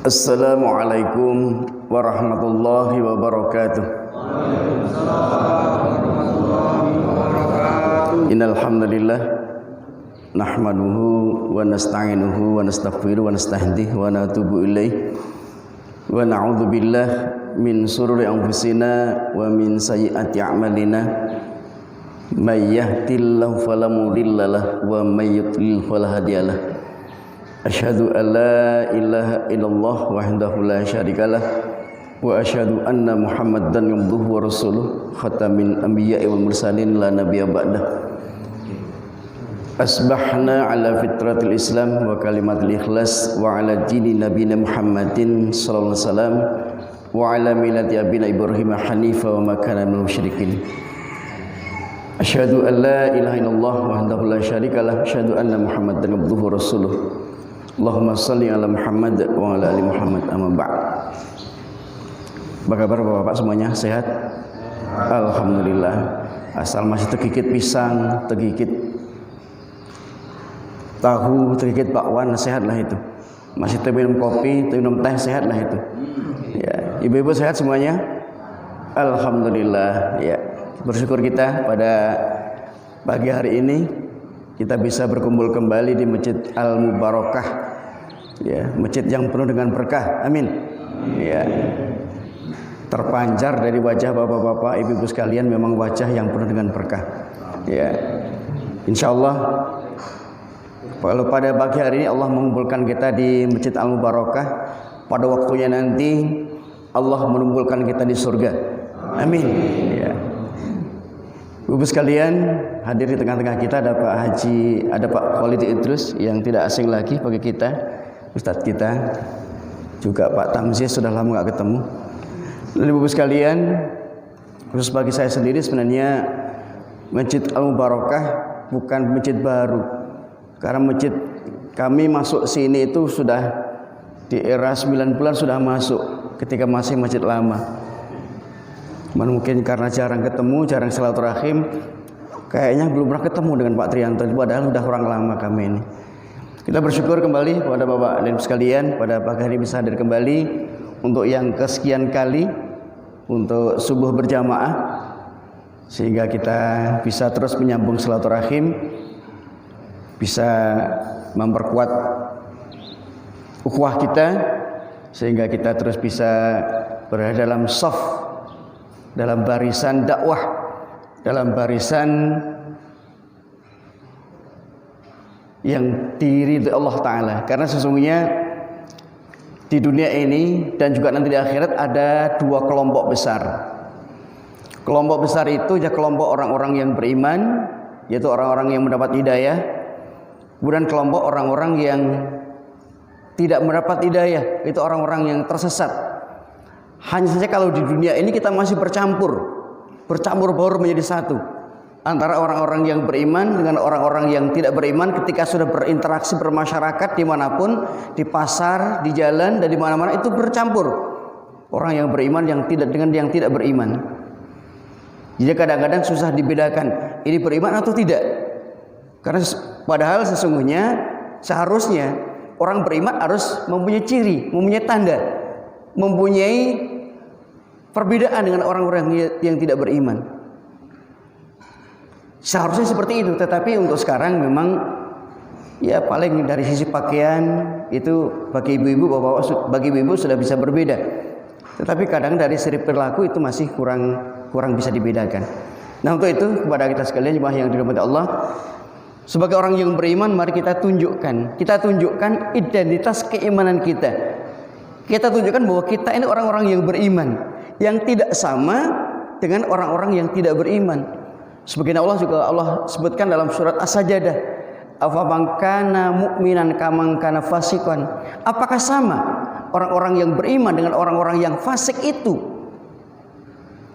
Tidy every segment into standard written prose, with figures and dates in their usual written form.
Assalamualaikum warahmatullahi wabarakatuh. Innal hamdalillah nahmaduhu wa nasta'inuhu wa nastaghfiruhu wa nastahdihi wa natubu ilaih wa na'udzu billahi min shururi anfusina wa min sayyiati a'malina may yahdihillahu fala mudilla lahu wa may yudlil fala hadiya lahu. Asyhadu an la ilaha illallah wahdahu la syarikalah wa asyhadu anna Muhammadan abduhu wa rasuluh khatamin anbiya'i wal mursalin la nabiyya ba'dah. Asbahna ala fitratil Islam wa kalimatil ikhlas wa ala dini nabiyina Muhammadin sallallahu alaihi wasallam wa ala millati abina Ibrahim hanifa wa ma kana minal musyrikin. Asyhadu an la ilaha illallah wahdahu la syarikalah asyhadu anna Muhammadan abduhu wa rasuluh. Allahumma salli ala Muhammad wa ala ali Muhammad amma ba'd. Apa kabar Bapak-bapak semuanya? Sehat? Alhamdulillah. Asal masih tergigit pisang, tergigit tahu, tergigit bakwan, sehatlah itu. Masih terminum kopi, terminum teh, sehatlah itu. Ya, ibu-ibu sehat semuanya? Alhamdulillah. Ya, bersyukur kita pada pagi hari ini kita bisa berkumpul kembali di Masjid Al-Mubarakah, ya, masjid yang penuh dengan berkah. Amin. Ya, terpancar dari wajah bapak-bapak, ibu-ibu sekalian memang wajah yang penuh dengan berkah. Ya, insya Allah kalau pada pagi hari ini Allah mengumpulkan kita di Masjid Al-Mubarakah, pada waktunya nanti Allah mengumpulkan kita di surga. Amin. Ya. Ibu sekalian, hadir di tengah-tengah kita ada Pak Haji, ada Pak Khalid Idrus yang tidak asing lagi bagi kita, Ustadz kita, juga Pak Tamzih sudah lama nggak ketemu. Dan ibu sekalian, khusus bagi saya sendiri sebenarnya Masjid Al-Mubarakah bukan masjid baru, karena masjid kami masuk sini itu sudah di era 90-an sudah masuk, ketika masih masjid lama. Mungkin karena jarang ketemu, jarang silaturahim, kayaknya belum pernah ketemu dengan Pak Trianto, padahal sudah orang lama kami ini. Kita bersyukur kembali kepada Bapak dan Ibu sekalian pada pagi hari bisa hadir kembali untuk yang kesekian kali untuk subuh berjamaah, sehingga kita bisa terus menyambung silaturahim, bisa memperkuat ukhuwah kita, sehingga kita terus bisa berada dalam shaf, dalam barisan dakwah, dalam barisan yang diridhoi Allah Ta'ala. Karena sesungguhnya di dunia ini dan juga nanti di akhirat ada dua kelompok besar. Kelompok besar itu ya kelompok orang-orang yang beriman, yaitu orang-orang yang mendapat hidayah. Kemudian kelompok orang-orang yang tidak mendapat hidayah, itu orang-orang yang tersesat. Hanya saja kalau di dunia ini kita masih bercampur baur menjadi satu antara orang-orang yang beriman dengan orang-orang yang tidak beriman. Ketika sudah berinteraksi bermasyarakat dimanapun, di pasar, di jalan, dan di mana-mana itu bercampur orang yang beriman yang tidak dengan yang tidak beriman. Jadi kadang-kadang susah dibedakan ini beriman atau tidak, karena padahal sesungguhnya seharusnya orang beriman harus mempunyai ciri, mempunyai tanda, mempunyai perbedaan dengan orang-orang yang tidak beriman. Seharusnya seperti itu, tetapi untuk sekarang memang ya paling dari sisi pakaian itu bagi ibu-ibu, bapak-bapak, bagi ibu-ibu sudah bisa berbeda. Tetapi kadang dari sisi perilaku itu masih kurang bisa dibedakan. Nah, untuk itu kepada kita sekalian jemaah yang dirahmati Allah, sebagai orang yang beriman mari kita tunjukkan identitas keimanan kita. Kita tunjukkan bahwa kita ini orang-orang yang beriman, yang tidak sama dengan orang-orang yang tidak beriman. Sebagaimana Allah juga sebutkan dalam surat As-Sajdah, afaman kana mu'minan kaman kana fasiqan. Apakah sama orang-orang yang beriman dengan orang-orang yang fasik itu?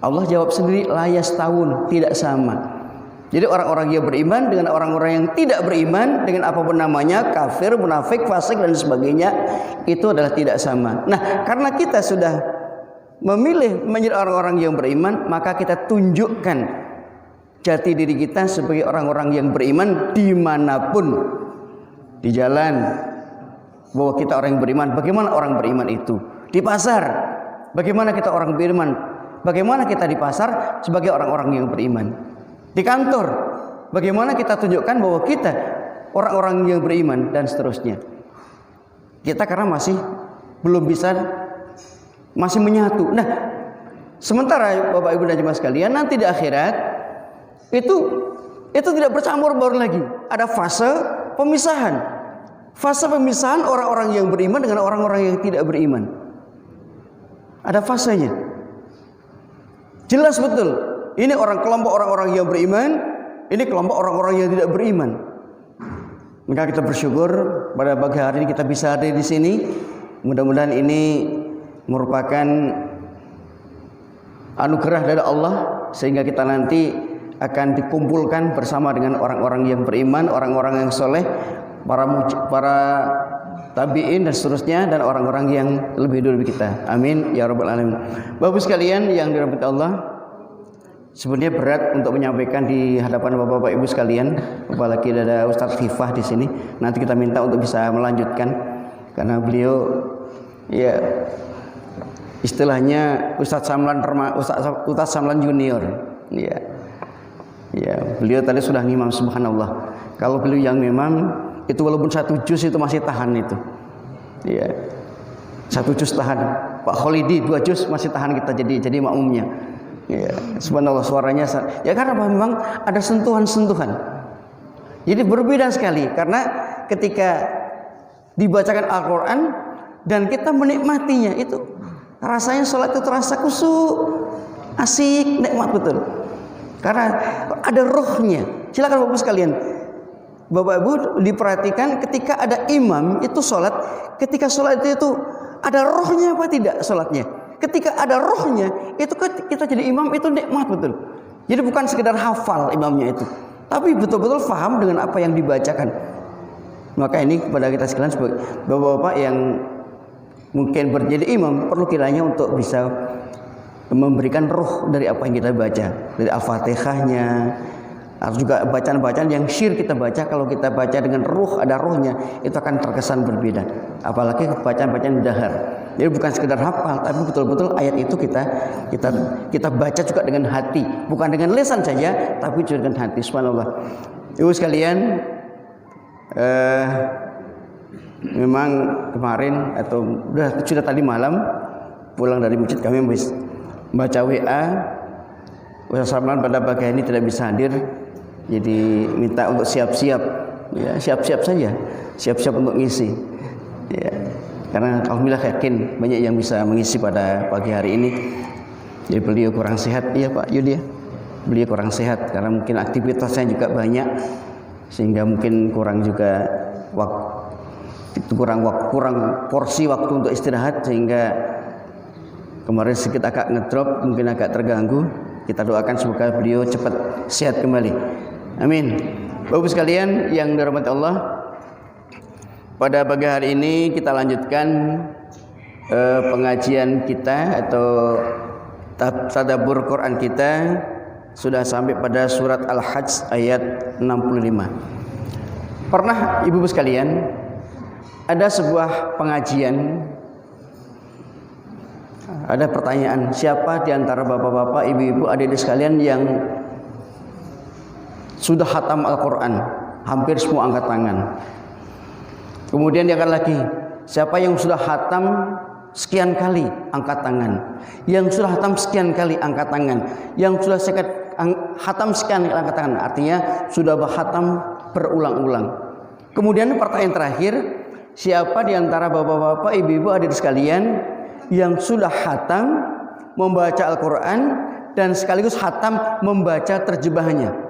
Allah jawab sendiri, la yastawun, tidak sama. Jadi orang-orang yang beriman dengan orang-orang yang tidak beriman, dengan apapun namanya, kafir, munafik, fasik dan sebagainya, itu adalah tidak sama. Nah, karena kita sudah memilih menjadi orang-orang yang beriman, maka kita tunjukkan jati diri kita sebagai orang-orang yang beriman dimanapun, di jalan, bahwa kita orang yang beriman. Bagaimana orang beriman itu? Di pasar, bagaimana kita orang beriman? Bagaimana kita di pasar sebagai orang-orang yang beriman? Di kantor, bagaimana kita tunjukkan bahwa kita orang-orang yang beriman dan seterusnya. Kita karena masih belum bisa, masih menyatu. Nah, sementara Bapak Ibu dan jemaah sekalian, nanti di akhirat itu tidak bercampur baur lagi. Ada fase pemisahan. Fase pemisahan orang-orang yang beriman dengan orang-orang yang tidak beriman. Ada fasenya. Jelas betul. Ini kelompok orang-orang yang beriman, ini kelompok orang-orang yang tidak beriman. Maka kita bersyukur pada pagi hari ini kita bisa ada di sini. Mudah-mudahan ini merupakan anugerah dari Allah sehingga kita nanti akan dikumpulkan bersama dengan orang-orang yang beriman, orang-orang yang soleh, para tabi'in dan seterusnya, dan orang-orang yang lebih dulu kita. Amin ya rabbal alamin. Bapak sekalian yang dirahmati Allah, sebenarnya berat untuk menyampaikan di hadapan Bapak Ibu sekalian, apalagi ada Ustadz Hifah di sini. Nanti kita minta untuk bisa melanjutkan karena beliau ya istilahnya Ustadz Samlan Junior. Ya, beliau tadi sudah ngimam, subhanallah. Kalau beliau yang ngimam itu walaupun 1 juz itu masih tahan itu. Ya. 1 juz tahan. Pak Kholidi 2 juz masih tahan kita jadi makmumnya. Ya, subhanallah suaranya. Ya karena memang ada sentuhan-sentuhan. Jadi berbeda sekali karena ketika dibacakan Al-Qur'an dan kita menikmatinya itu rasanya salat itu terasa khusyuk, asik, nikmat betul. Karena ada rohnya. Silakan Bapak sekalian. Bapak Ibu diperhatikan ketika ada imam itu sholat, ketika sholat itu ada rohnya apa tidak sholatnya? Ketika ada rohnya itu kita jadi imam itu nikmat betul. Jadi bukan sekedar hafal imamnya itu, tapi betul-betul paham dengan apa yang dibacakan. Maka ini kepada kita sekalian sebagai bapak-bapak yang mungkin berjadi imam perlu kiranya untuk bisa memberikan roh dari apa yang kita baca, dari Al-Fatihahnya. Harus juga bacaan-bacaan yang syir kita baca. Kalau kita baca dengan ruh, ada ruhnya, itu akan terkesan berbeda. Apalagi bacaan-bacaan dahar. Jadi bukan sekedar hafal, tapi betul-betul ayat itu kita baca juga dengan hati, bukan dengan lisan saja, tapi juga dengan hati. Subhanallah. Ibu sekalian, memang kemarin atau sudah tadi malam pulang dari masjid kami baca WA. Ustaz Samlan pada pagi ini tidak bisa hadir. Jadi minta untuk siap-siap, ya siap-siap saja, siap-siap untuk ngisi, ya. Karena alhamdulillah yakin banyak yang bisa mengisi pada pagi hari ini. Jadi beliau kurang sehat, iya Pak Yudi ya. Beliau kurang sehat karena mungkin aktivitasnya juga banyak, sehingga mungkin kurang juga kurang porsi waktu untuk istirahat, sehingga kemarin sedikit agak ngedrop, mungkin agak terganggu. Kita doakan semoga beliau cepat sehat kembali. Amin. Bapak sekalian yang dirahmati Allah, pada pagi hari ini kita lanjutkan pengajian kita atau tadabbur Quran kita. Sudah sampai pada surat Al-Hajj ayat 65. Pernah ibu-ibu sekalian ada sebuah pengajian, ada pertanyaan, siapa di antara bapak-bapak, ibu-ibu, adik-adik sekalian yang sudah khatam Al-Quran? Hampir semua angkat tangan. Kemudian dia akan lagi, siapa yang sudah khatam sekian kali? Angkat tangan. Yang sudah khatam sekian kali? Angkat tangan. Yang sudah khatam sekian kali? Angkat tangan. Artinya sudah khatam berulang-ulang. Kemudian pertanyaan terakhir, siapa di antara bapak-bapak, ibu-ibu, adik-adik sekalian yang sudah khatam membaca Al-Quran dan sekaligus khatam membaca terjemahannya?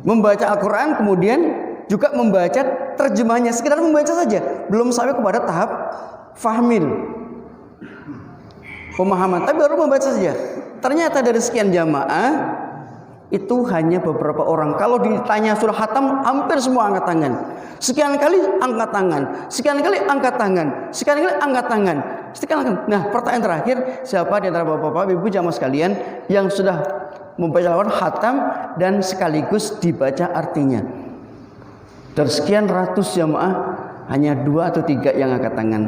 Membaca Al-Quran kemudian juga membaca terjemahnya, sekedar membaca saja, belum sampai kepada tahap fahmil, pemahaman, tapi baru membaca saja. Ternyata dari sekian jamaah itu hanya beberapa orang. Kalau ditanya surah khatam, hampir semua angkat tangan. Sekian kali angkat tangan, sekian kali angkat tangan, sekian kali angkat tangan, sekian kali. Nah, pertanyaan terakhir, siapa di antara bapak-bapak, ibu jamaah sekalian yang sudah membaca Al-Quran khatam dan sekaligus dibaca artinya? Dari sekian ratus jamaah hanya 2 atau 3 yang angkat tangan.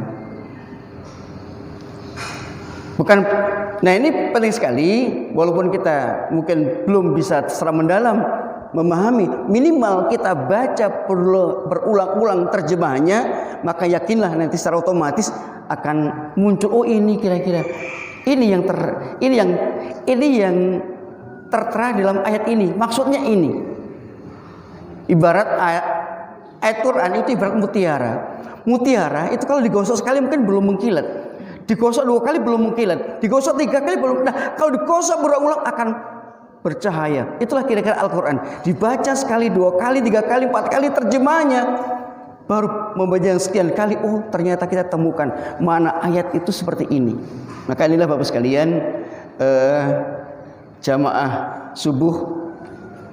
Bukan, nah ini penting sekali. Walaupun kita mungkin belum bisa secara mendalam memahami, minimal kita baca berulang-ulang terjemahannya, maka yakinlah nanti secara otomatis akan muncul, oh ini kira-kira ini yang tertera dalam ayat ini, maksudnya ini. Ibarat ayat Quran itu ibarat mutiara. Mutiara itu kalau digosok sekali mungkin belum mengkilat, digosok 2 kali belum mengkilat, digosok 3 kali belum. Nah, kalau digosok berulang-ulang akan bercahaya. Itulah kira-kira Al-Quran. Dibaca sekali, 2 kali, 3 kali, 4 kali terjemahnya, baru membaca yang sekian kali, oh ternyata kita temukan mana ayat itu seperti ini. Maka inilah Bapak sekalian, jamaah subuh,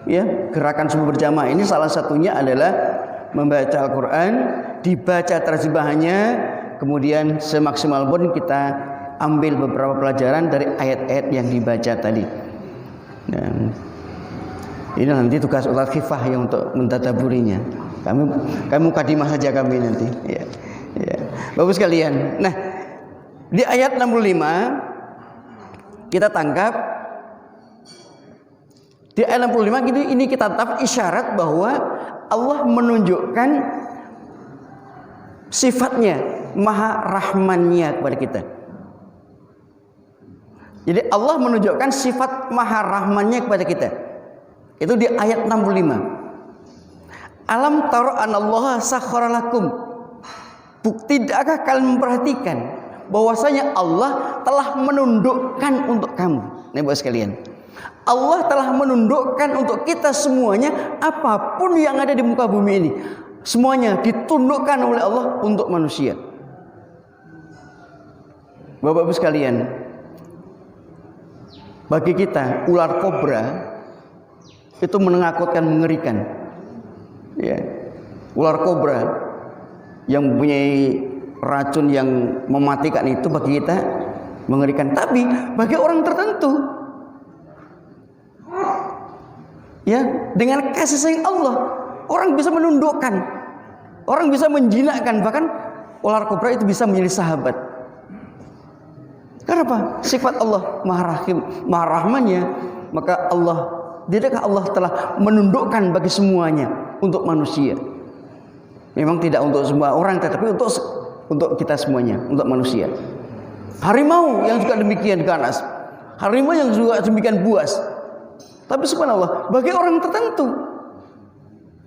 ya, gerakan subuh berjamaah ini salah satunya adalah membaca Al-Quran, dibaca terjemahannya, kemudian semaksimal pun kita ambil beberapa pelajaran dari ayat-ayat yang dibaca tadi. Dan ini nanti tugas Ustaz Khifah yang untuk mentadaburinya. Kami mukadimah saja kami nanti. Ya, ya. Bapak sekalian. Nah, di ayat 65 kita tangkap, di ayat 65 ini kita tangkap isyarat bahwa Allah menunjukkan sifatnya, maha rahmannya kepada kita. Jadi Allah menunjukkan sifat maha rahmannya kepada kita. Itu di ayat 65. Alam tara anallaha sakhkhara lakum. Tidakkah kalian memperhatikan bahwasanya Allah telah menundukkan untuk kamu? Nih Bapak sekalian, Allah telah menundukkan untuk kita semuanya, apapun yang ada di muka bumi ini, semuanya ditundukkan oleh Allah untuk manusia. Bapak-bapak sekalian, bagi kita ular kobra itu menakutkan, mengerikan. Ya, ular kobra yang mempunyai racun yang mematikan itu bagi kita mengerikan. Tapi bagi orang tertentu, ya, dengan kasih sayang Allah, orang bisa menundukkan, orang bisa menjinakkan, bahkan ular kobra itu bisa menjadi sahabat. Kenapa? Sifat Allah maha rahim, maha rahmannya. Maka tidakkah Allah telah menundukkan bagi semuanya untuk manusia? Memang tidak untuk semua orang, tetapi untuk kita semuanya, untuk manusia. Harimau yang juga demikian ganas, harimau yang juga demikian buas. Tapi subhanallah, bagi orang tertentu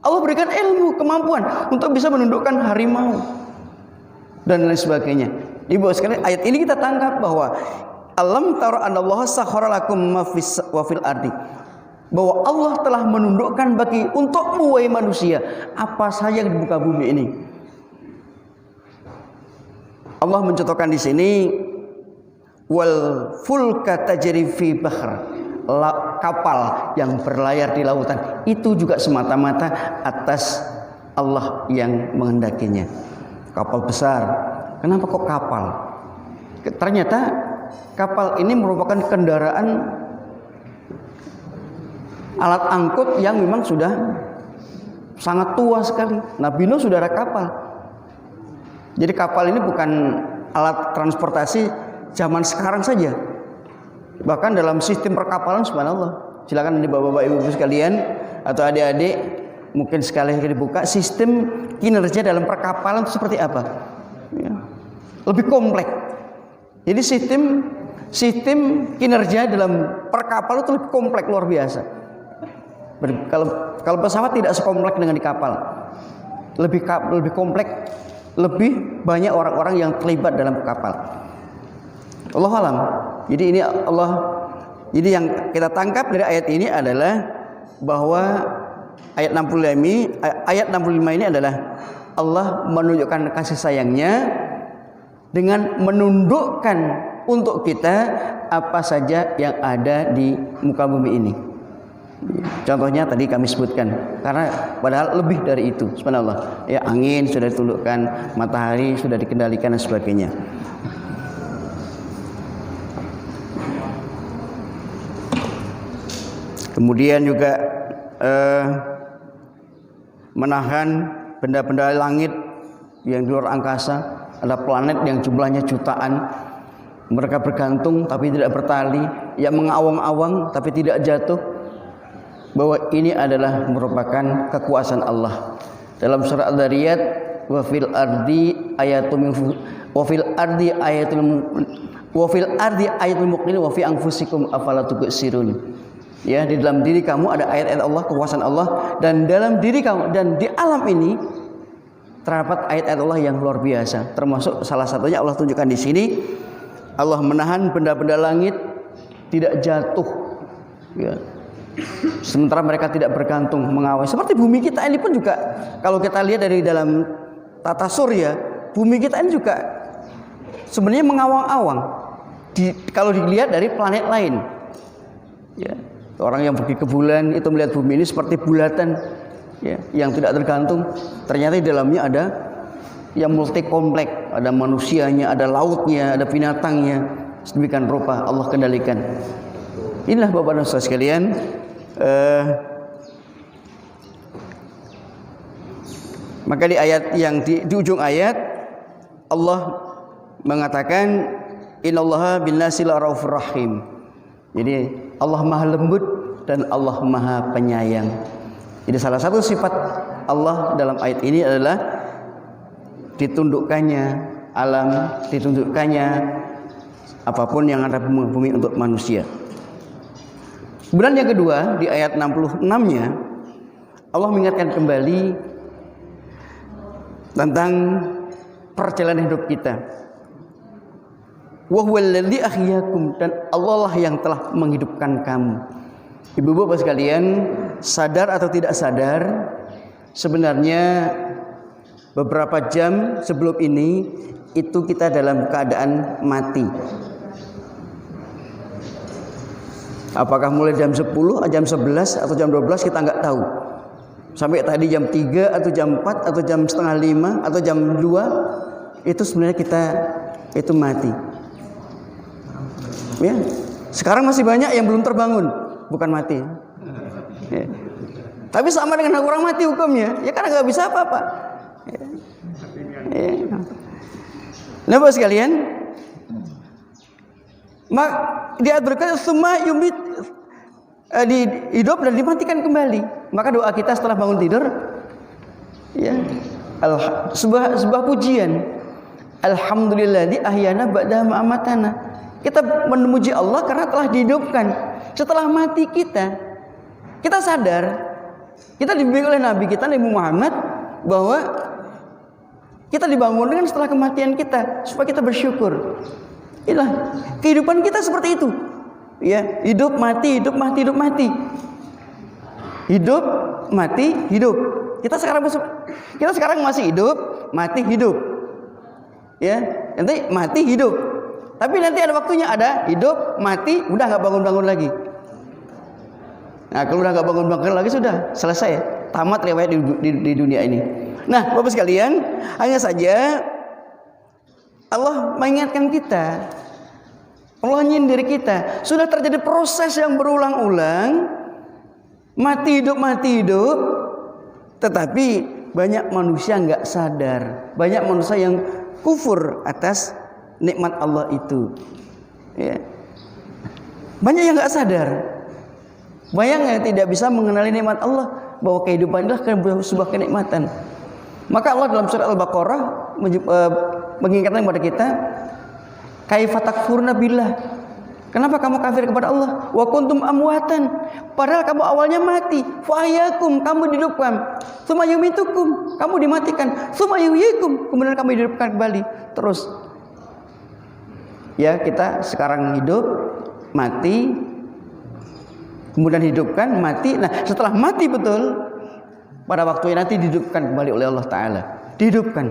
Allah berikan ilmu, kemampuan untuk bisa menundukkan harimau dan lain sebagainya. Ibu sekalian, ayat ini kita tangkap bahwa alam tara anallaha sakhkhara lakum ma fil ardi, bahwa Allah telah menundukkan bagi untukmu wahai manusia apa saja di muka bumi ini. Allah mencontohkan di sini wal fulka tajri fi bahr, kapal yang berlayar di lautan, itu juga semata-mata atas Allah yang menghendakinya. Kapal besar. Kenapa kok kapal? Ternyata kapal ini merupakan kendaraan, alat angkut yang memang sudah sangat tua sekali. Nabi Nuh sudah ada kapal. Jadi kapal ini bukan alat transportasi zaman sekarang saja. Bahkan dalam sistem perkapalan, subhanallah. Silakan bapak-bapak ibu sekalian atau adik-adik, mungkin sekali dibuka sistem kinerja dalam perkapalan itu seperti apa. Ya, lebih kompleks. Jadi sistem kinerja dalam perkapalan itu lebih kompleks, luar biasa. Kalau pesawat tidak sekompleks dengan di kapal, lebih kompleks, lebih banyak orang-orang yang terlibat dalam kapal. Allahu alam. Jadi ini jadi yang kita tangkap dari ayat ini adalah bahwa ayat 65 ini adalah Allah menunjukkan kasih sayangnya dengan menundukkan untuk kita apa saja yang ada di muka bumi ini. Contohnya tadi kami sebutkan, karena padahal lebih dari itu, subhanallah. Ya, angin sudah ditundukkan, matahari sudah dikendalikan dan sebagainya. Kemudian juga menahan benda-benda langit yang di luar angkasa. Ada planet yang jumlahnya jutaan. Mereka bergantung tapi tidak bertali, yang mengawang-awang tapi tidak jatuh. Bahwa ini adalah merupakan kekuasaan Allah. Dalam surah Al-Dzariyat, wa fil ardi ayatul muqinin wa fi anfusikum afala tubsirun. Ya, di dalam diri kamu ada ayat-ayat Allah, kekuasaan Allah, dan dalam diri kamu dan di alam ini terdapat ayat-ayat Allah yang luar biasa. Termasuk salah satunya Allah tunjukkan di sini, Allah menahan benda-benda langit tidak jatuh. Ya. Sementara mereka tidak bergantung mengawal. Seperti bumi kita ini pun juga, kalau kita lihat dari dalam tata surya, bumi kita ini juga sebenarnya mengawang-awang. Kalau dilihat dari planet lain, ya, orang yang pergi ke bulan itu melihat bumi ini seperti bulatan, ya, yang tidak tergantung. Ternyata di dalamnya ada yang multi kompleks, ada manusianya, ada lautnya, ada binatangnya. Sedemikian rupa Allah kendalikan. Inilah Bapak dan Saudara sekalian, maka di ayat yang di ujung ayat Allah mengatakan innallaha bin-nasi la'raufur rahim. Jadi Allah Maha lembut dan Allah Maha penyayang. Jadi salah satu sifat Allah dalam ayat ini adalah ditundukkannya alam, ditundukkannya apapun yang ada di bumi untuk manusia. Kemudian yang kedua, di ayat 66-nya Allah mengingatkan kembali tentang perjalanan hidup kita. Wa huwallazi ahyakum, dan Allah lah yang telah menghidupkan kamu. Ibu-ibu Bapak sekalian, sadar atau tidak sadar, sebenarnya beberapa jam sebelum ini itu kita dalam keadaan mati. Apakah mulai jam 10, jam 11 atau jam 12 kita nggak tahu. Sampai tadi jam 3 atau jam 4 atau jam setengah 5 atau jam 2, itu sebenarnya kita itu mati. Ya. Sekarang masih banyak yang belum terbangun, bukan mati. Ya. Tapi sama dengan orang mati hukumnya, ya karena nggak bisa apa-apa. Ya. Ya. Nah, Bapak sekalian, diaturkan semua yumit hidup dan dimatikan kembali. Maka doa kita setelah bangun tidur, ya, sebuah pujian. Alhamdulilladzi ahyana ba'da ma amatana. Kita memuji Allah karena telah dihidupkan setelah mati kita. Kita sadar, kita dibimbing oleh Nabi kita Nabi Muhammad bahwa kita dibangunkan setelah kematian kita supaya kita bersyukur. Inilah kehidupan kita seperti itu. Ya, hidup mati, hidup mati, hidup mati. Hidup mati, hidup. Kita sekarang masih hidup, mati, hidup. Ya, nanti mati, hidup. Tapi nanti ada waktunya, ada hidup, mati, udah nggak bangun-bangun lagi. Nah, kalau udah nggak bangun-bangun lagi sudah selesai, tamat riwayat di dunia ini. Nah, Bapak sekalian, hanya saja Allah mengingatkan kita, Allah nyindir kita. Sudah terjadi proses yang berulang-ulang, mati hidup, tetapi banyak manusia nggak sadar, banyak manusia yang kufur atas nikmat Allah itu. Ya. Banyak yang nggak sadar, banyak yang tidak bisa mengenali nikmat Allah, bahwa kehidupan adalah sebuah kenikmatan. Maka Allah dalam surah Al-Baqarah mengingatkan kepada kita, kaifa takfuruna billah, kenapa kamu kafir kepada Allah, wa kuntum amwatan, padahal kamu awalnya mati, fa ahyakum, kamu dihidupkan, tsumma yumitukum, kamu dimatikan, tsumma yuhyikum, kemudian kamu dihidupkan kembali. Terus ya, kita sekarang hidup, mati, kemudian hidupkan, mati. Nah, setelah mati betul, pada waktunya nanti dihidupkan kembali oleh Allah Ta'ala. Dihidupkan,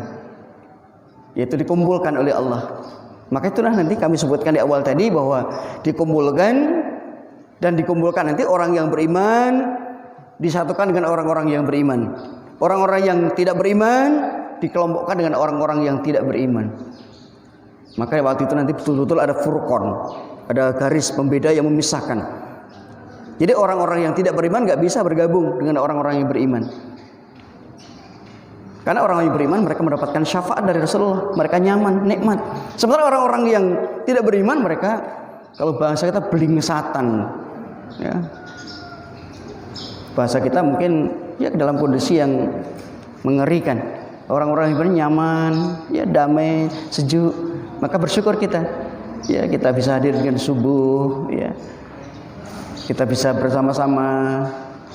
yaitu dikumpulkan oleh Allah. Maka itulah nanti kami sebutkan di awal tadi, bahwa dikumpulkan nanti orang yang beriman disatukan dengan orang-orang yang beriman. Orang-orang yang tidak beriman dikelompokkan dengan orang-orang yang tidak beriman. Maka waktu itu nanti betul-betul ada furqan, ada garis pembeda yang memisahkan. Jadi orang-orang yang tidak beriman nggak bisa bergabung dengan orang-orang yang beriman. Karena orang yang beriman mereka mendapatkan syafaat dari Rasulullah, mereka nyaman, nikmat. Sementara orang-orang yang tidak beriman mereka, kalau bahasa kita belingesatan, ya. Bahasa kita mungkin ya dalam kondisi yang mengerikan. Orang-orang yang beriman nyaman, ya damai, sejuk. Maka bersyukur kita, ya kita bisa hadir dengan subuh, ya. Kita bisa bersama-sama.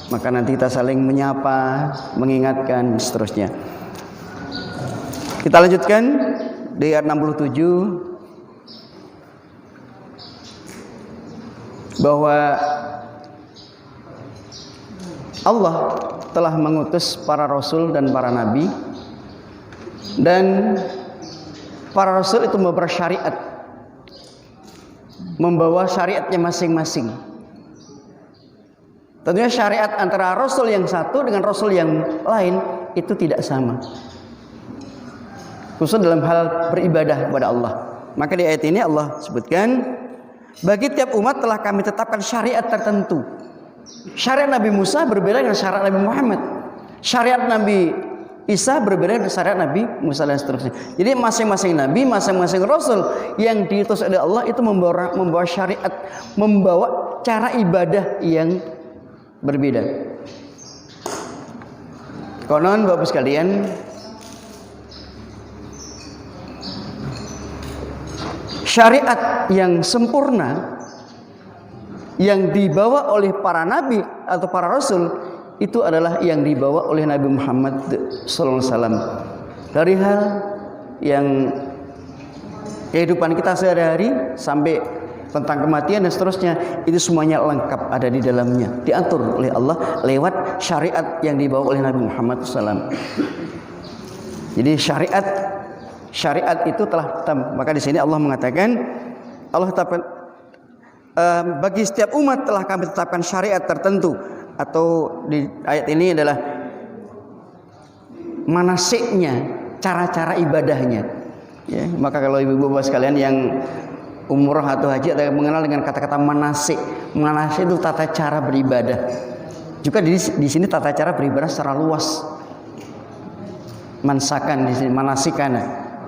Maka nanti kita saling menyapa, mengingatkan, seterusnya. Kita lanjutkan di ayat 67 bahwa Allah telah mengutus para rasul dan para nabi, dan para rasul itu membawa syariat, membawa syariatnya masing-masing. Tentunya syariat antara rasul yang satu dengan rasul yang lain itu tidak sama, khusus dalam hal beribadah kepada Allah. Maka di ayat ini Allah sebutkan, bagi tiap umat telah kami tetapkan syariat tertentu. Syariat Nabi Musa berbeda dengan syariat Nabi Muhammad. Syariat Nabi Isa berbeda dengan syariat Nabi Musa dan seterusnya. Jadi masing-masing nabi, masing-masing rasul yang diutus oleh Allah itu membawa syariat, membawa cara ibadah yang berbeda. Konon Bapak sekalian, syariat yang sempurna yang dibawa oleh para nabi atau para rasul itu adalah yang dibawa oleh Nabi Muhammad SAW. Dari hal yang kehidupan kita sehari-hari sampai tentang kematian dan seterusnya, itu semuanya lengkap ada di dalamnya, diatur oleh Allah lewat syariat yang dibawa oleh Nabi Muhammad SAW. Jadi syariat itu telah maka di sini Allah mengatakan, Allah tetapkan bagi setiap umat telah kami tetapkan syariat tertentu, atau di ayat ini adalah manasiknya, cara-cara ibadahnya. Ya, maka kalau ibu-ibu bapak sekalian yang umrah atau haji ada mengenal dengan kata-kata manasik. Manasik itu tata cara beribadah. Juga di sini tata cara beribadah secara luas. Mansakan di sini, manasikan.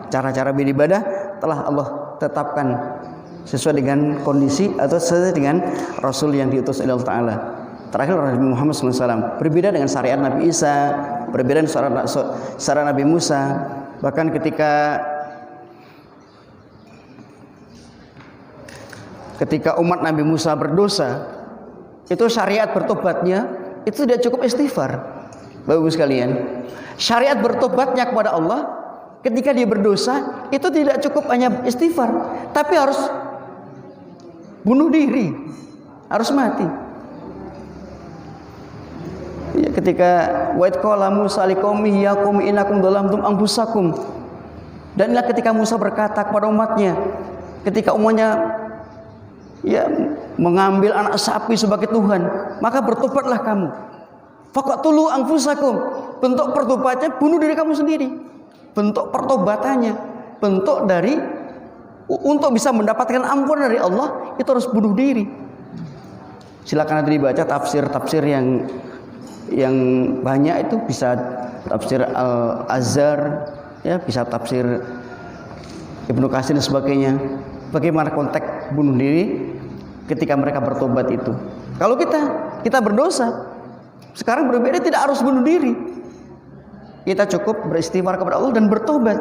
Cara-cara beribadah telah Allah tetapkan sesuai dengan kondisi atau sesuai dengan Rasul yang diutus oleh Allah Ta'ala. Terakhir Nabi Muhammad SAW berbeda dengan syariat Nabi Isa, berbeda dengan syariat Nabi Musa. Bahkan ketika umat Nabi Musa berdosa, itu syariat bertobatnya itu tidak cukup istighfar. Bapak-ibu sekalian, syariat bertobatnya kepada Allah ketika dia berdosa itu tidak cukup hanya istighfar, tapi harus bunuh diri, harus mati. Ya, ketika wa qala Musa liqaumihi ya qaumi innakum dhalamtum anfusakum, dan inilah ketika Musa berkata kepada umatnya, ketika umatnya ya mengambil anak sapi sebagai Tuhan, maka bertobatlah kamu. Faqatulu anfusakum, bentuk pertobatannya bunuh diri kamu sendiri. Bentuk pertobatannya, bentuk dari untuk bisa mendapatkan ampunan dari Allah itu harus bunuh diri. Silakan nanti dibaca tafsir-tafsir yang banyak, itu bisa tafsir Al-Azhar, ya, bisa tafsir Ibnu Katsir dan sebagainya. Bagaimana konteks bunuh diri ketika mereka bertobat itu. Kalau kita berdosa, sekarang berbeda, tidak harus bunuh diri. Kita cukup beristighfar kepada Allah dan bertobat.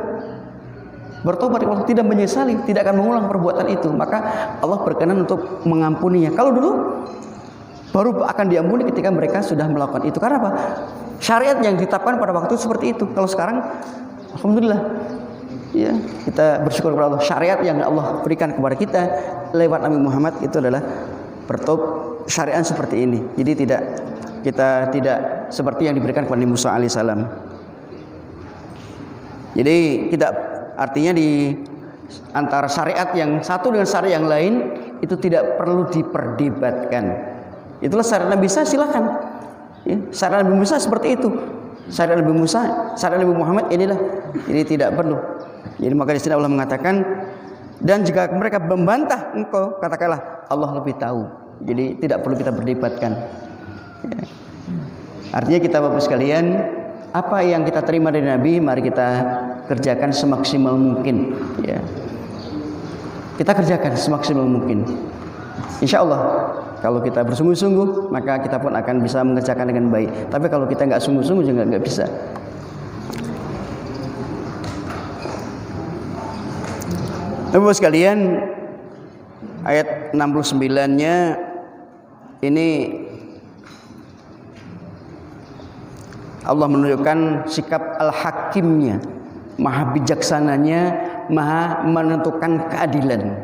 Bertobat kalau tidak menyesali, tidak akan mengulang perbuatan itu, maka Allah berkenan untuk mengampuninya. Kalau dulu baru akan diampuni ketika mereka sudah melakukan itu. Karena apa? Syariat yang ditetapkan pada waktu seperti itu. Kalau sekarang, alhamdulillah, ya, kita bersyukur kepada Allah. Syariat yang Allah berikan kepada kita lewat Nabi Muhammad itu adalah syariat seperti ini. Jadi kita tidak seperti yang diberikan kepada Nabi Musa alaihissalam. Jadi artinya di antara syariat yang satu dengan syariat yang lain itu tidak perlu diperdebatkan. Itulah syariat Nabi Isa, silakan. Ya, syariat Nabi Musa seperti itu. Syariat Nabi Musa, syariat Nabi Muhammad inilah. Jadi tidak perlu. Jadi maka di sini Allah mengatakan, dan jika mereka membantah engkau, katakanlah Allah lebih tahu. Jadi tidak perlu kita berdebatkan. Ya. Artinya kita Bapak sekalian, apa yang kita terima dari Nabi, mari kita kerjakan semaksimal mungkin, ya. Kita kerjakan semaksimal mungkin. Insya Allah kalau kita bersungguh-sungguh, maka kita pun akan bisa mengerjakan dengan baik. Tapi kalau kita nggak sungguh-sungguh juga nggak bisa. Bapak sekalian, ayat 69-nya ini Allah menunjukkan sikap al-hakimnya, maha bijaksananya, maha menentukan keadilan.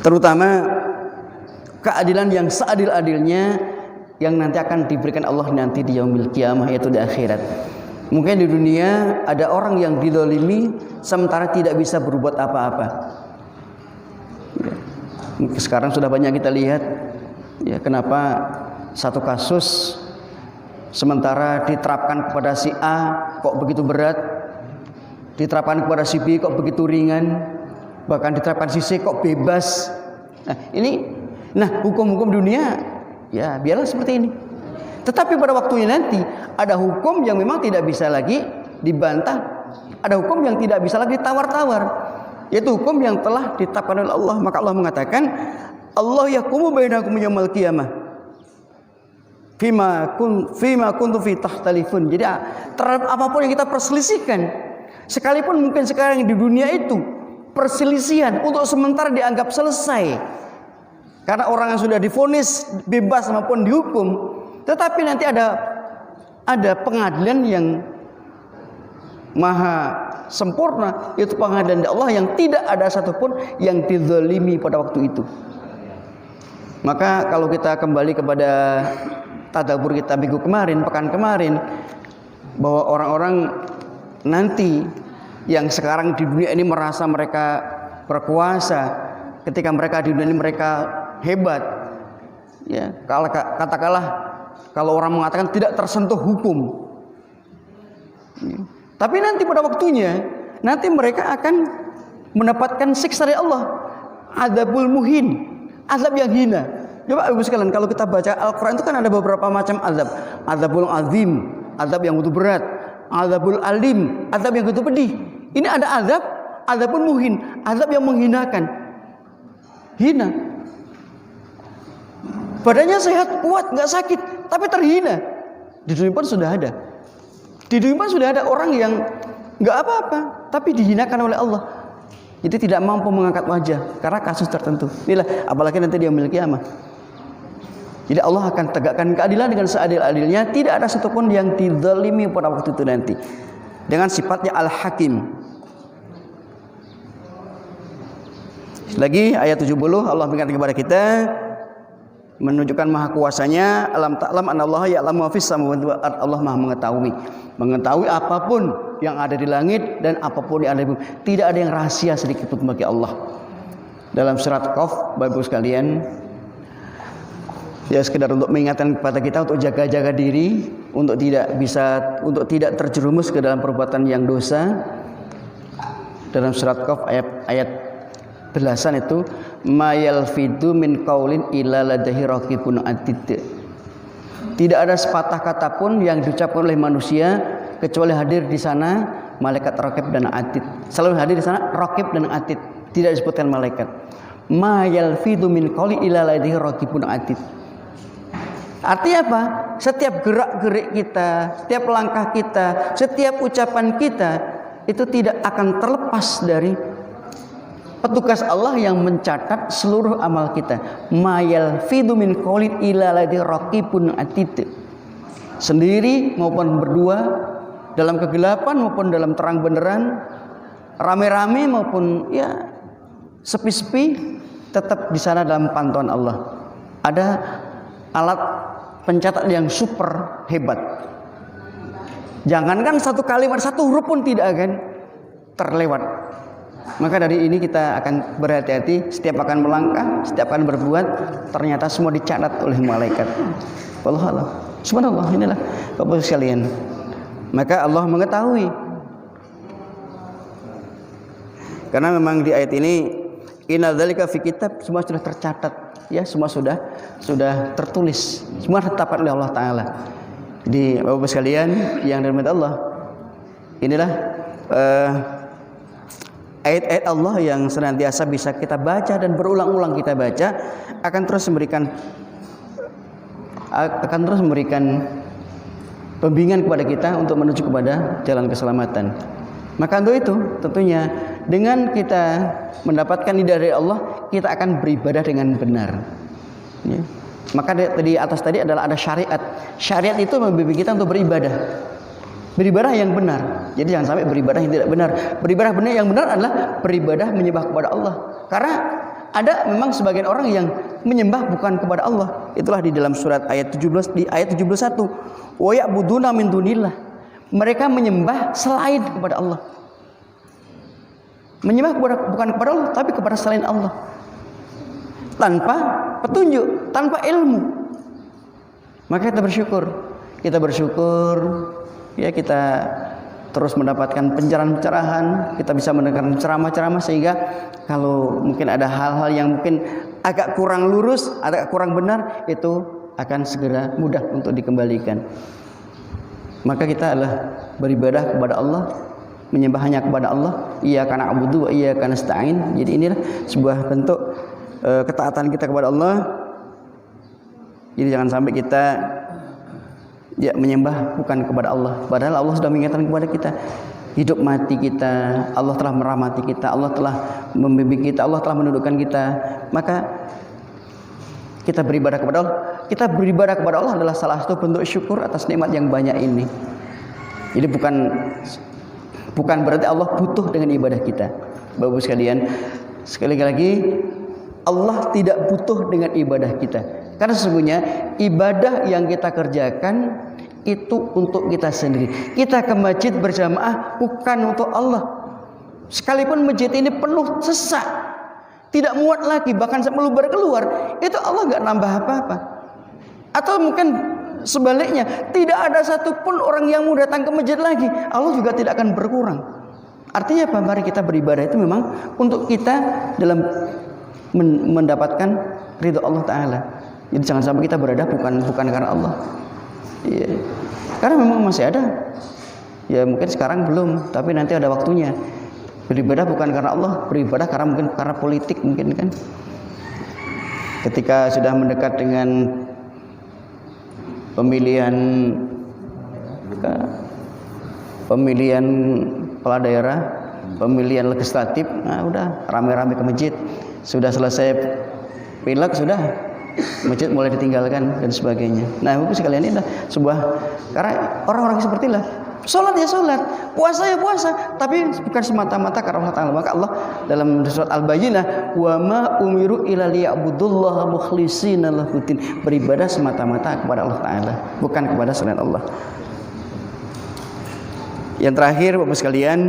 Terutama keadilan yang seadil-adilnya yang nanti akan diberikan Allah nanti di yaumil qiyamah, yaitu di akhirat. Mungkin di dunia ada orang yang dizalimi sementara tidak bisa berbuat apa-apa. Sekarang sudah banyak kita lihat, ya, kenapa satu kasus sementara diterapkan kepada si A kok begitu berat, diterapkan kepada si B kok begitu ringan, bahkan diterapkan si C kok bebas. Nah, hukum-hukum dunia ya biarlah seperti ini. Tetapi pada waktunya nanti ada hukum yang memang tidak bisa lagi dibantah, ada hukum yang tidak bisa lagi ditawar-tawar, yaitu hukum yang telah ditetapkan oleh Allah. Maka Allah mengatakan, Allah yaqumu bainakum yaumal qiyamah fima kuntum fi tahtalifun. Jadi terhadap apapun yang kita perselisihkan, sekalipun mungkin sekarang di dunia itu perselisihan untuk sementara dianggap selesai karena orang yang sudah divonis bebas maupun dihukum, tetapi nanti ada pengadilan yang maha sempurna, yaitu pengadilan Allah yang tidak ada satupun yang dizalimi pada waktu itu. Maka kalau kita kembali kepada tadabbur kita minggu kemarin, pekan kemarin, bahwa orang-orang nanti yang sekarang di dunia ini merasa mereka berkuasa, ketika mereka di dunia ini mereka hebat, ya, katakanlah kalau orang mengatakan tidak tersentuh hukum, ya. Tapi nanti pada waktunya nanti mereka akan mendapatkan siksa dari Allah, adzabul muhin, azab yang hina. Coba Ibu sekalian, kalau kita baca Al-Quran itu kan ada beberapa macam azab. Azabul azim, azab yang begitu berat. Azabul alim, azab yang begitu pedih. Ini ada azabul muhin, azab yang menghinakan. Hina. Badannya sehat, kuat, nggak sakit, tapi terhina. Di dunia pun sudah ada. Di dunia pun sudah ada orang yang nggak apa-apa, tapi dihinakan oleh Allah. Jadi tidak mampu mengangkat wajah karena kasus tertentu. Inilah apalagi nanti dia memiliki kiamat. Jadi Allah akan tegakkan keadilan dengan seadil-adilnya, tidak ada satupun yang dizalimi pada waktu itu nanti. Dengan sifatnya Al-Hakim. Lagi ayat 70 Allah mengingatkan kepada kita, menunjukkan maha kuasanya, alam ta'lam anallaha ya'lamu ma fis samawati wal ardh. Allah maha mengetahui apapun yang ada di langit dan apapun yang ada di bumi. Tidak ada yang rahasia sedikit pun bagi Allah. Dalam surat Qaf, Bapak Ibu sekalian, ya sekedar untuk mengingatkan kepada kita untuk jaga-jaga diri, untuk tidak terjerumus ke dalam perbuatan yang dosa. Dalam surat Qaf ayat belasan itu, ma yalfidu min qaulin illa ladaihi raqibun atid. Tidak ada sepatah kata pun yang diucapkan oleh manusia kecuali hadir di sana malaikat raqib dan atid. Selalu hadir di sana raqib dan atid, tidak disebutkan malaikat. Ma yalfidu min qaulin illa ladaihi raqibun atid. Artinya apa? Setiap gerak-gerik kita, setiap langkah kita, setiap ucapan kita itu tidak akan terlepas dari petugas Allah yang mencatat seluruh amal kita. Ma yalfidu min qaulin illa ladaihi raqibun atid. Sendiri maupun berdua, dalam kegelapan maupun dalam terang benderang, rame-rame maupun ya sepi-sepi, tetap di sana dalam pantauan Allah. Ada alat pencatat yang super hebat. Jangankan satu kalimat, satu huruf pun tidak akan terlewat. Maka dari ini kita akan berhati-hati, setiap akan melangkah, setiap akan berbuat, ternyata semua dicatat oleh malaikat. Wallahu a'lam. Subhanallah, inilah Bapak Ibu sekalian. Maka Allah mengetahui. Karena memang di ayat ini, inna dzalika fi kitab, semua sudah tercatat. ya semua sudah tertulis, semua ditetapkan oleh Allah Taala. Di Bapak sekalian yang dirahmati Allah, inilah ayat-ayat Allah yang senantiasa bisa kita baca dan berulang-ulang kita baca, akan terus memberikan pembimbingan kepada kita untuk menuju kepada jalan keselamatan. Maka untuk itu tentunya dengan kita mendapatkan hidayah dari Allah, kita akan beribadah dengan benar. Ya. Maka di atas tadi adalah ada syariat. Syariat itu membimbing kita untuk beribadah. Beribadah yang benar. Jadi jangan sampai beribadah yang tidak benar. Beribadah benar yang benar adalah beribadah menyembah kepada Allah. Karena ada memang sebagian orang yang menyembah bukan kepada Allah. Itulah di dalam surat ayat 17 di ayat 71. Wa ya'buduna min dunillah. Mereka menyembah selain kepada Allah. Menyembah bukan kepada Allah, tapi kepada selain Allah. Tanpa petunjuk, tanpa ilmu. Maka kita bersyukur. Ya, kita terus mendapatkan pencerahan-pencerahan, kita bisa mendengarkan ceramah-ceramah, sehingga kalau mungkin ada hal-hal yang mungkin agak kurang lurus, agak kurang benar, itu akan segera mudah untuk dikembalikan. Maka kita adalah beribadah kepada Allah, menyembah hanya kepada Allah. Iyyaka na'budu wa iyyaka nasta'in. Jadi inilah sebuah bentuk ketaatan kita kepada Allah. Jadi jangan sampai kita menyembah bukan kepada Allah, padahal Allah sudah mengingatkan kepada kita, hidup mati kita, Allah telah merahmati kita, Allah telah membimbing kita, Allah telah menundukkan kita. Maka kita beribadah kepada Allah. Kita beribadah kepada Allah adalah salah satu bentuk syukur atas nikmat yang banyak ini. Jadi bukan berarti Allah butuh dengan ibadah kita. Bapak sekalian, sekali lagi Allah tidak butuh dengan ibadah kita. Karena sesungguhnya ibadah yang kita kerjakan itu untuk kita sendiri. Kita ke masjid berjamaah bukan untuk Allah. Sekalipun masjid ini penuh sesak, tidak muat lagi, bahkan meluber keluar, itu Allah nggak nambah apa-apa. Atau mungkin sebaliknya, tidak ada satupun orang yang mau datang ke masjid lagi, Allah juga tidak akan berkurang. Artinya apa? Mari kita beribadah itu memang untuk kita dalam mendapatkan ridho Allah Ta'ala. Jadi jangan sampai kita beribadah bukan karena Allah. Iya. Karena memang masih ada. Ya mungkin sekarang belum, tapi nanti ada waktunya. Beribadah bukan karena Allah, beribadah karena politik mungkin kan. Ketika sudah mendekat dengan pemilihan kepala daerah, pemilihan legislatif, nah udah rame-rame ke masjid. Sudah selesai pilek, sudah masjid mulai ditinggalkan dan sebagainya. Nah, Bapak sekalian, ini adalah sebuah, karena orang-orang seperti itulah. Sholat ya sholat, puasa ya puasa, tapi bukan semata-mata karena Allah Ta'ala. Maka Allah dalam surat Al-Bayyinah, wa ma umiru illa liya'budullaha mukhlishina lahuddin, beribadah semata-mata kepada Allah Ta'ala, bukan kepada selain Allah. Yang terakhir, Bapak sekalian,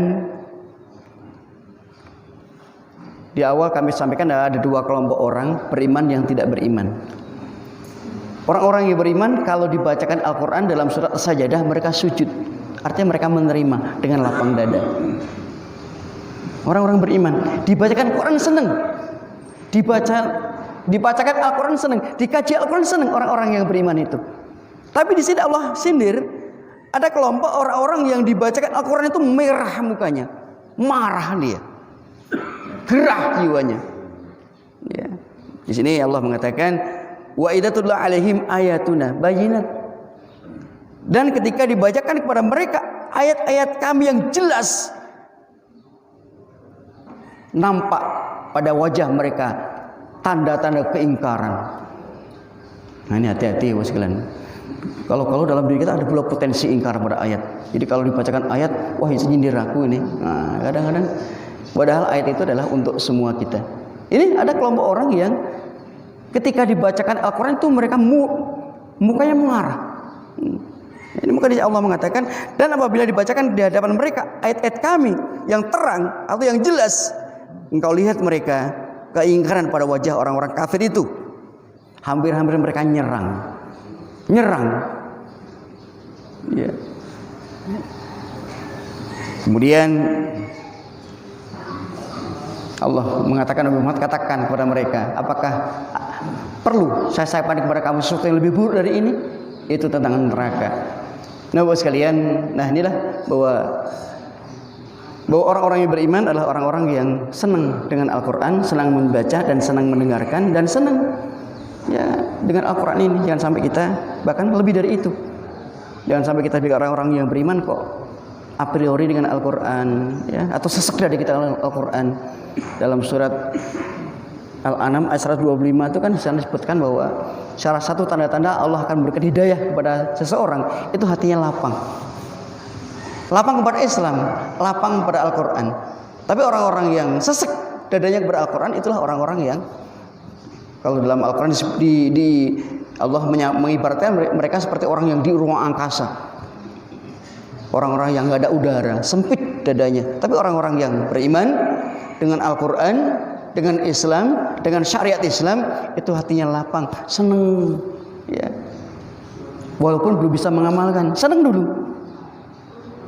di awal kami sampaikan ada dua kelompok orang, beriman yang tidak beriman. Orang-orang yang beriman kalau dibacakan Al-Quran dalam surat As-Sajdah mereka sujud, artinya mereka menerima dengan lapang dada. Orang-orang beriman dibacakan Quran senang, dibacakan Al-Quran senang, dikaji Al-Quran senang, orang-orang yang beriman itu. Tapi di sini Allah sindir, ada kelompok orang-orang yang dibacakan Al-Quran itu merah mukanya, marah dia, gerah jiwanya. Ya. Di sini Allah mengatakan, wa idza tutla alaihim ayatuna bayyinat. Dan ketika dibacakan kepada mereka ayat-ayat kami yang jelas, nampak pada wajah mereka tanda-tanda keingkaran. Nah ini hati-hati Bapak sekalian. Kalau dalam diri kita ada pula potensi ingkar pada ayat. Jadi kalau dibacakan ayat, wah ini nyindir aku ini. Nah, kadang-kadang padahal ayat itu adalah untuk semua kita. Ini ada kelompok orang yang ketika dibacakan Al-Quran itu mereka mukanya mengarah. Ini maka Allah mengatakan, dan apabila dibacakan di hadapan mereka ayat-ayat kami yang terang atau yang jelas, engkau lihat mereka keingkaran pada wajah orang-orang kafir itu. Hampir-hampir mereka nyerang. Ya. Kemudian Allah mengatakan, Nabi Muhammad katakan kepada mereka, apakah perlu saya sampaikan kepada kamu sesuatu yang lebih buruk dari ini, itu tentang neraka. Nah, Bapak sekalian, nah inilah bahwa orang-orang yang beriman adalah orang-orang yang senang dengan Al-Quran, senang membaca dan senang mendengarkan dan senang ya dengan Al-Quran ini. Jangan sampai kita bahkan lebih dari itu. Jangan sampai kita bilang orang-orang yang beriman kok a priori dengan Al-Quran ya, atau sesek dari kita Al-Quran. Dalam surat Al-An'am ayat 125 itu kan disebutkan bahwa salah satu tanda-tanda Allah akan memberikan hidayah kepada seseorang itu hatinya lapang. Lapang kepada Islam, lapang kepada Al-Quran. Tapi orang-orang yang sesek dadanya kepada Al-Quran itulah orang-orang yang, kalau dalam Al-Quran Allah mengibaratkan mereka seperti orang yang di ruang angkasa, orang-orang yang nggak ada udara, sempit dadanya. Tapi orang-orang yang beriman dengan Al-Quran, dengan Islam, dengan syariat Islam, itu hatinya lapang, seneng ya. Walaupun belum bisa mengamalkan, seneng dulu.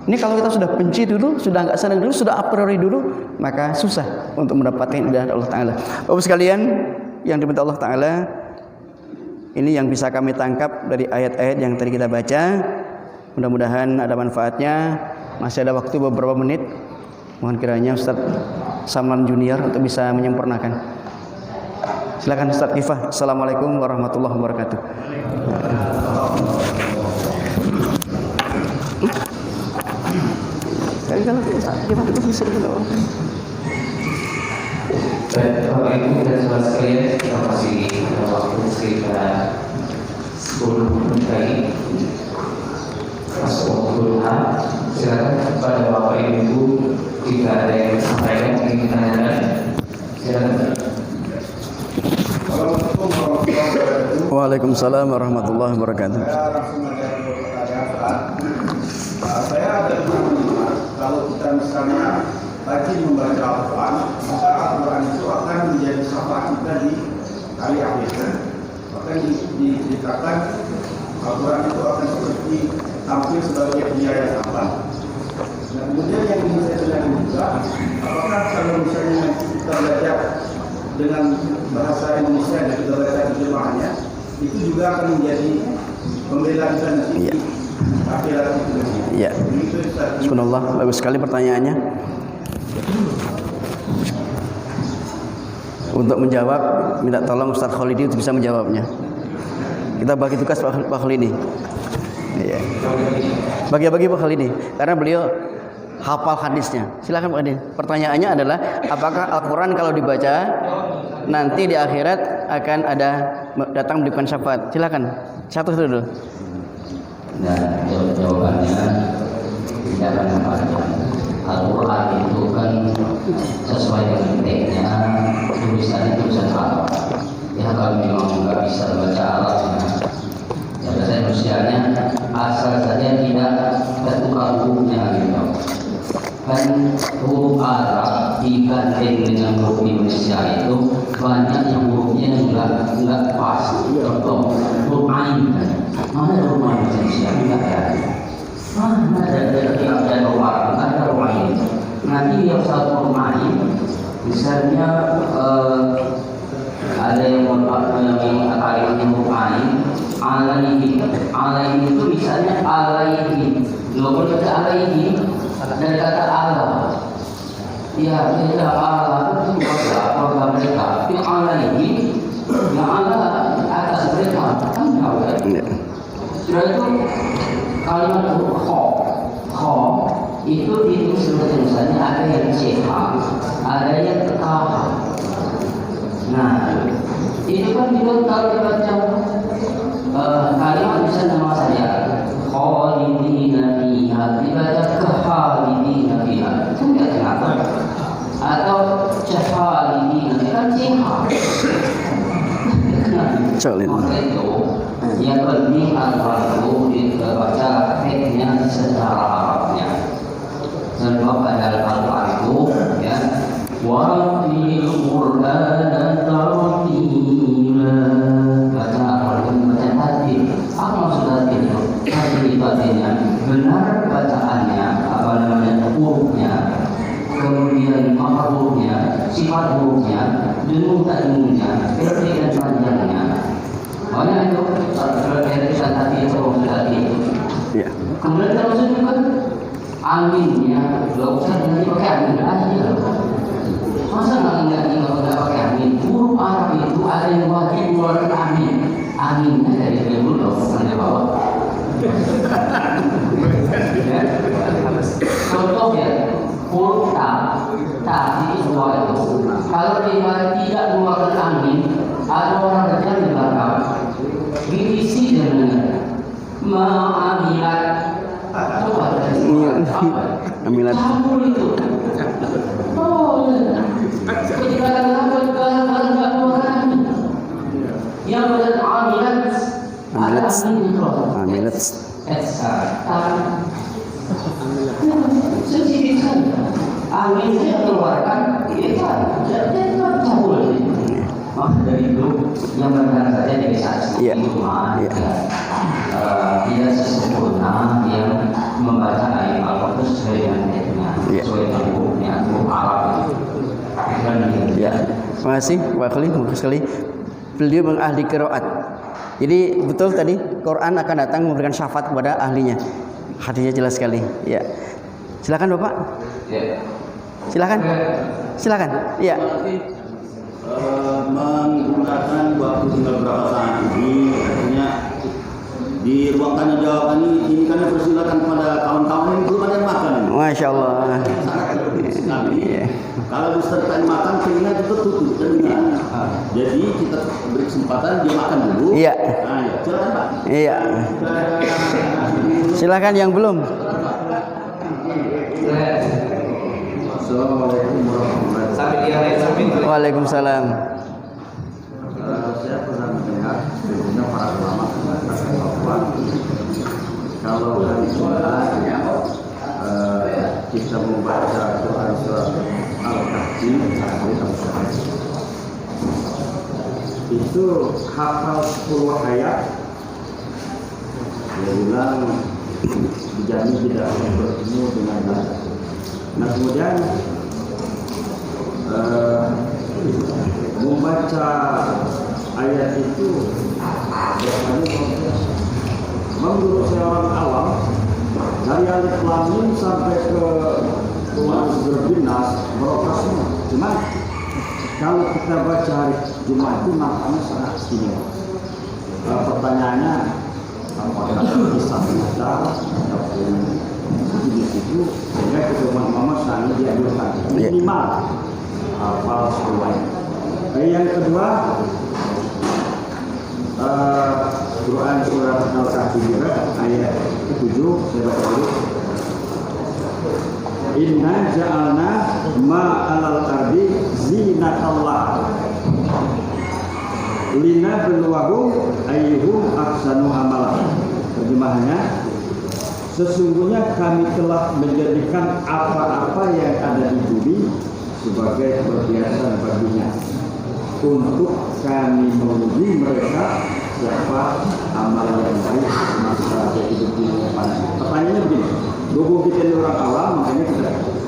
Ini kalau kita sudah benci dulu, sudah nggak senang dulu, sudah a priori dulu, maka susah untuk mendapatkan hidayah Allah Ta'ala. Bapak sekalian yang diminta Allah Ta'ala, ini yang bisa kami tangkap dari ayat-ayat yang tadi kita baca. Mudah-mudahan ada manfaatnya. Masih ada waktu beberapa menit. Mohon kiranya Ustaz Samlan Junior untuk bisa menyempurnakan. Silakan Ustaz Kifah. Assalamualaikum warahmatullahi wabarakatuh. Kalau gimana itu bisa dulu. Baik, Bapak Ibu dan saudara sekalian, kita masih ada waktu sekitar 10 menit lagi masuk waktu duha. Silakan kepada Bapak Ibu jika ada yang disampaikan ingin ditanyakan, silakan. Waalaikumsalam warahmatullahi wabarakatuh. Saya ada kalau kita misalnya rajin membaca Al-Quran, maka Al-Quran itu akan menjadi syafaat kita di hari akhir. Bahkan diceritakan Al-Quran itu akan seperti tampil sebagai biaya sahabat. Nah, kemudian yang ingin saya tanyakan juga, apakah kalau misalnya kita belajar dengan bahasa Indonesia dan kita baca terjemahannya, itu juga akan menjadi pembela kita nanti di akhirat itu. Ya. Subhanallah, bagus sekali pertanyaannya. Untuk menjawab, minta tolong Ustaz Khalidi untuk bisa menjawabnya. Kita bagi tugas Pak Khalidi. Iya. Bagi-bagi Pak Khalidi, karena beliau hafal hadisnya. Silakan Pak Khalidi. Pertanyaannya adalah, apakah Al-Quran kalau dibaca nanti di akhirat akan ada datang memberikan syafaat? Silakan. Satu dulu. Dan jawabannya tidak akan panjang. Al-Quran itu kan sesuai dengan teksnya, tulisannya tulisan Arab. Ya kalau memang nggak bisa baca Arabnya, ya bahasa Indonesianya asal saja tidak tertukar hurufnya gitu. Kan huruf Arab dibanding dengan huruf Indonesia itu banyak yang hurufnya nggak pas. Contoh huruf Ain, mana huruf Ain Indonesia nggak ada. Mana ada huruf Arab, nggak ada huruf Ain. Nanti yang satu huruf Ain, misalnya ada yang kalimat huruf Ain, alaihi itu misalnya alaihi, nggak boleh baca alaihi. Dari kata Allah, ya tidak Allah itu bahasa mereka. Tapi Allah ini, yang Allah atas mereka kan tahu kan? Setelah itu kalimat kho itu ditulis tulisannya ada yang CH, ada yang KH. Nah, itu kan juga kalau dibaca kalimat bisa nama saja. Khalidina fiha dibaca khalidina fiha itu tidak kenapa, atau khalidina kan siha. Maka itu yang penting adalah dibaca teksnya secara Arabnya. Dan pada Al-Quran itu ya warattil Qur'ana tartila, baca Al-Quran baca tartil. Apa maksud tartil itu? Tartil itu artinya benar bacaannya, apa namanya, hurufnya, kemudian makna hurufnya, sifat hurufnya, dunun tak dununnya, pendek dan panjangnya. Makanya itu realisan tadi itu tadi. Ya. Kemudian kita masuk juga anginnya, nggak usah nanti pakai angin aja. Masa nggak pakai angin? Huruf Arab itu ada yang wajib mengeluarkan angin. Anginnya dari mulut sampai bawah. Ya. Contoh ya, huruf ta di bawah itu. Kalau dia tidak mengeluarkan angin, ada orang berjalan di belakang, diisi dengan ma'amilat. Coba Amilat. campur itu. Oh, ketika dalam angin, yang beramilat ada angin itu. Amilat. Sedikit saja angin saya keluarkan itu campur. Maka dari itu yang benar saja dari saksi Iya. Iya. Tidak sesempurna yang membaca ayat Al-Quran sesuai dengan ayatnya, Iya. sesuai dengan hukumnya, hukum Arab itu. Ya. Terima kasih Pak Khalil, bagus sekali. Beliau mengahli qiraat. Jadi betul tadi Quran akan datang memberikan syafaat kepada ahlinya. Hadisnya jelas sekali. Ya. Silakan Bapak. Ya. Silakan. Silakan. Ya. Menggunakan waktu tinggal berapa saat ini, artinya di ruang tanya jawab ini kan dipersilakan pada kawan-kawan yang belum ada yang makan. Masya Allah. Sekali. Iya. Kalau disertai makan, telinga itu tutup telinga. Jadi kita beri kesempatan dia makan dulu. Iya. Nah, ya, silakan Pak. Iya. Silakan yang belum. Assalamualaikum warahmatullahi wabarakatuh. Waalaikumsalam. Saya pernah mendengar sebelumnya para ulama mengatakan bahwa kalau hari Jumat kita membaca Quran surat Al-Kahfi itu hafal 10 ayat, dia bilang dijamin tidak bertemu dengan Allah. Nah kemudian membaca ayat itu menurut saya orang awam dari alif lam mim sampai ke berbinas merokok semua. Cuma kalau kita baca hari Jumat itu maknanya sangat istimewa. Pertanyaannya apakah bisa baca ataupun di situ sehingga kedua mama sangat dianjurkan minimal hafal semuanya. Yang kedua Quran surat Al-Kahfi ayat 7 saya baca dulu. Inna ja'alna ma'alal ardi zinatallah lina beluwahum ayyuhum ahsanu amala. Terjemahannya, sesungguhnya kami telah menjadikan apa-apa yang ada di bumi sebagai perhiasan baginya untuk kami menguji mereka siapa amal yang baik masa hidup di depan. Pertanyaannya begini, berhubung kita ini orang awam, makanya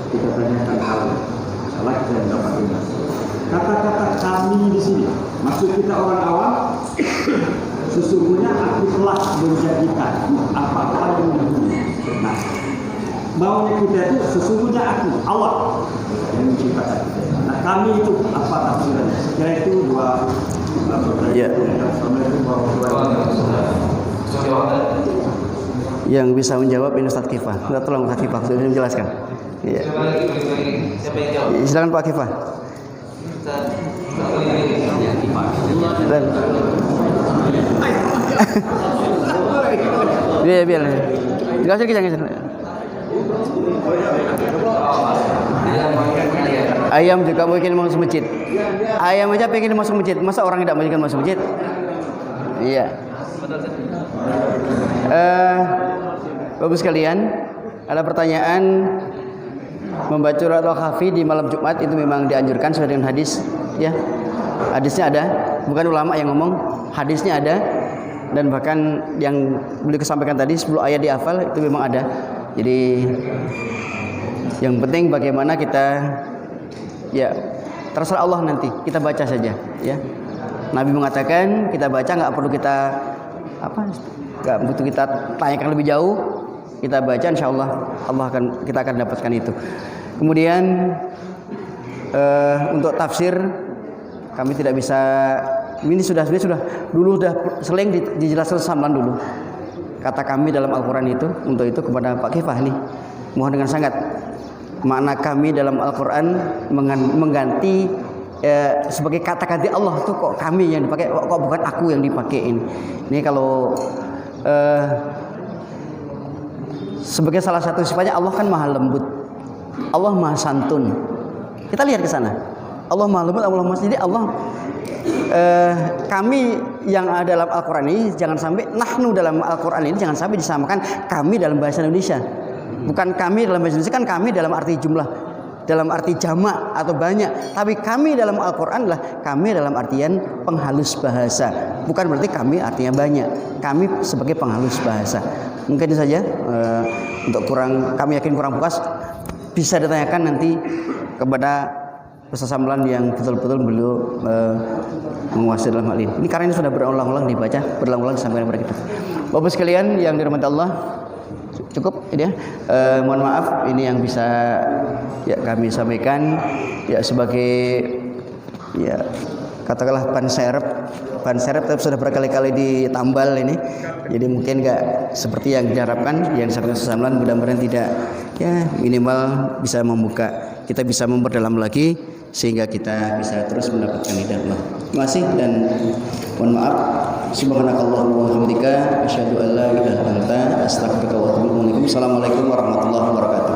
kita tanyakan hal salah kita dapat ingat. Kata-kata kami di sini, maksud kita orang awam, sesungguhnya aku telah menjadikan apa-apa yang di bumi. Nah, maunya kita itu sesungguhnya aku Allah yang menciptakan kita. Nah, kami itu apa tafsirannya? Sekiranya itu dua pertanyaan. Ya. Assalamualaikum warahmatullahi wabarakatuh. Yang bisa menjawab ini Ustaz Kifah. Kita tolong Ustaz Kifah sudah menjelaskan. Iya. Siapa yang jawab? Silakan Pak Kifah. Dan biar. Jelaskan kisahnya. Ayam juga mungkin masuk masjid. Ayam aja pengen masuk masjid. Masa orang tidak mungkin masuk masjid? Iya. Bapak sekalian, ada pertanyaan membaca surat Al-Kahfi di malam Jumat itu memang dianjurkan sesuai dengan hadis, ya. Hadisnya ada, bukan ulama yang ngomong, hadisnya ada, dan bahkan yang beliau sampaikan tadi 10 ayat dihafal itu memang ada. Jadi yang penting bagaimana kita, ya terserah Allah nanti kita baca saja, ya. Nabi mengatakan kita baca nggak perlu kita nggak butuh kita tanyakan lebih jauh, kita baca insya Allah kita akan dapatkan itu. Kemudian untuk tafsir kami tidak bisa, ini sudah dulu sering dijelaskan Samlan dulu kata kami dalam Al-Quran itu. Untuk itu kepada Pak Kifah nih, mohon dengan sangat, makna kami dalam Al-Quran mengganti sebagai kata ganti Allah tuh kok kami yang dipakai, kok bukan aku yang dipakai ini kalau sebagai salah satu sifatnya Allah kan maha lembut, Allah maha santun. Kita lihat ke sana, Allah maha lembut, Allah maha, jadi Allah kami yang ada dalam Al-Quran ini jangan sampai, nahnu dalam Al-Quran ini jangan sampai disamakan kami dalam bahasa Indonesia. Bukan kami dalam bahasa Indonesia kan kami dalam arti jumlah, dalam arti jamak atau banyak, tapi kami dalam Al-Quran adalah kami dalam artian penghalus bahasa, bukan berarti kami artinya banyak, kami sebagai penghalus bahasa. Mungkin itu saja, untuk kami yakin kurang puas bisa ditanyakan nanti kepada Ustaz Samlan yang betul-betul beliau menguasai dalam hal ini. Ini karena ini sudah berulang-ulang dibaca, berulang-ulang disampaikan kepada kita. Bapak sekalian yang dirahmati Allah, cukup ini ya. Mohon maaf ini yang bisa ya kami sampaikan ya sebagai ya katakanlah ban serep tapi sudah berkali-kali ditambal ini, jadi mungkin nggak seperti yang diharapkan yang disampaikan Ustaz Samlan. Mudah-mudahan tidak, ya minimal bisa membuka, kita bisa memperdalam lagi sehingga kita bisa terus mendapatkan hidayah Allah. Terima kasih dan mohon maaf. Subhanakallahumma wa bihamdika asyhadu an la ilaha illa anta astaghfiruka wa atubu ilaik. Assalamualaikum warahmatullahi wabarakatuh.